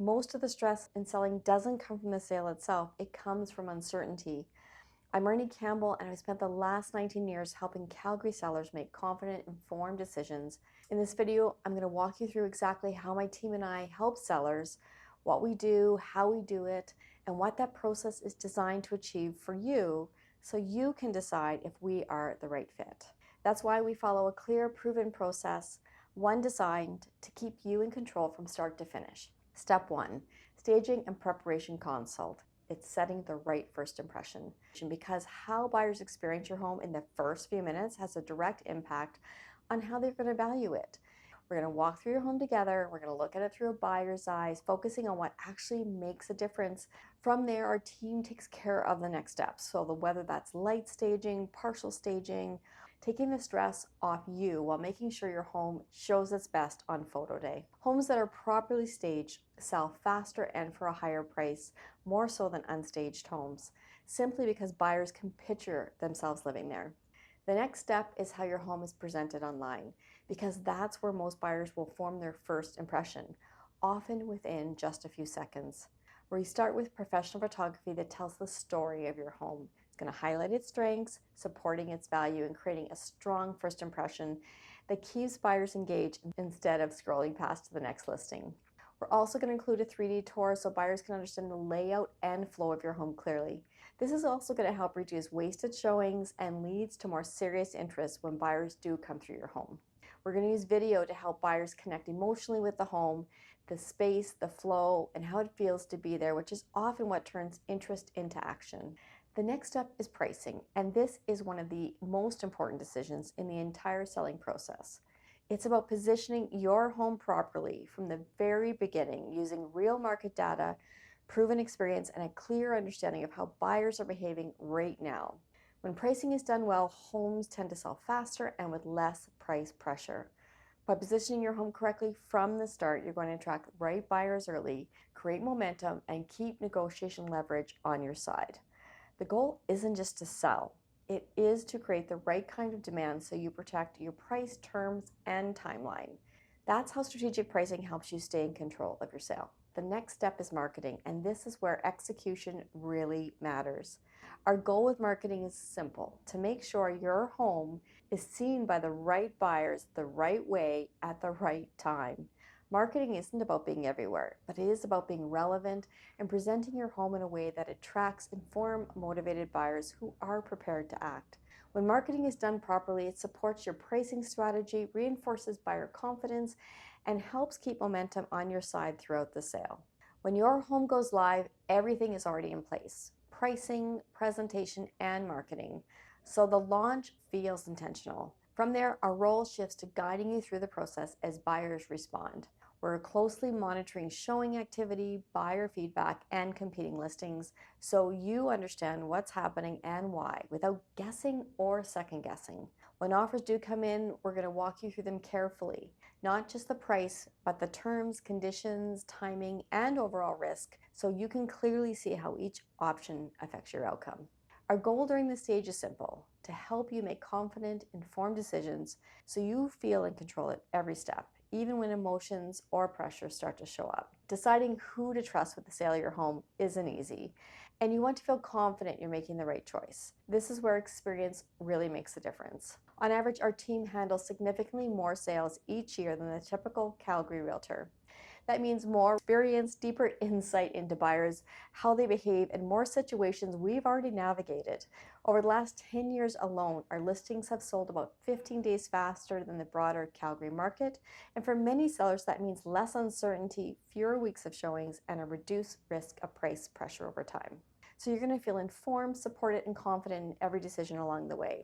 Most of the stress in selling doesn't come from the sale itself, it comes from uncertainty. I'm Marnie Campbell, and I've spent the last 19 years helping Calgary sellers make confident, informed decisions. In this video, I'm going to walk you through exactly how my team and I help sellers, what we do, how we do it, and what that process is designed to achieve for you so you can decide if we are the right fit. That's why we follow a clear, proven process, one designed to keep you in control from start to finish. Step 1, staging and preparation consult. It's setting the right first impression, because how buyers experience your home in the first few minutes has a direct impact on how they're going to value it. We're going to walk through your home together. We're going to look at it through a buyer's eyes, focusing on what actually makes a difference. From there, our team takes care of the next steps. So whether that's light staging, partial staging, taking the stress off you while making sure your home shows its best on photo day. Homes that are properly staged sell faster and for a higher price, more so than unstaged homes, simply because buyers can picture themselves living there. The next step is how your home is presented online, because that's where most buyers will form their first impression, often within just a few seconds. We start with professional photography that tells the story of your home. It's going to highlight its strengths, supporting its value, and creating a strong first impression that keeps buyers engaged instead of scrolling past to the next listing. We're also going to include a 3D tour so buyers can understand the layout and flow of your home clearly. This is also going to help reduce wasted showings and leads to more serious interest when buyers do come through your home. We're going to use video to help buyers connect emotionally with the home, the space, the flow, and how it feels to be there, which is often what turns interest into action. The next step is pricing, and this is one of the most important decisions in the entire selling process. It's about positioning your home properly from the very beginning using real market data, proven experience, and a clear understanding of how buyers are behaving right now. When pricing is done well, homes tend to sell faster and with less price pressure. By positioning your home correctly from the start, you're going to attract right buyers early, create momentum, and keep negotiation leverage on your side. The goal isn't just to sell. It is to create the right kind of demand so you protect your price, terms, and timeline. That's how strategic pricing helps you stay in control of your sale. The next step is marketing, and this is where execution really matters. Our goal with marketing is simple: to make sure your home is seen by the right buyers the right way at the right time. Marketing isn't about being everywhere, but it is about being relevant and presenting your home in a way that attracts informed, motivated buyers who are prepared to act. When marketing is done properly, it supports your pricing strategy, reinforces buyer confidence, and helps keep momentum on your side throughout the sale. When your home goes live, everything is already in place: pricing, presentation, and marketing. So the launch feels intentional. From there, our role shifts to guiding you through the process as buyers respond. We're closely monitoring showing activity, buyer feedback, and competing listings so you understand what's happening and why without guessing or second guessing. When offers do come in, we're going to walk you through them carefully, not just the price, but the terms, conditions, timing, and overall risk, so you can clearly see how each option affects your outcome. Our goal during this stage is simple: to help you make confident, informed decisions so you feel in control at every step, even when emotions or pressure start to show up. Deciding who to trust with the sale of your home isn't easy, and you want to feel confident you're making the right choice. This is where experience really makes a difference. On average, our team handles significantly more sales each year than the typical Calgary realtor. That means more experience, deeper insight into buyers, how they behave, and more situations we've already navigated. Over the last 10 years alone, our listings have sold about 15 days faster than the broader Calgary market. And for many sellers, that means less uncertainty, fewer weeks of showings, and a reduced risk of price pressure over time. So you're going to feel informed, supported, and confident in every decision along the way.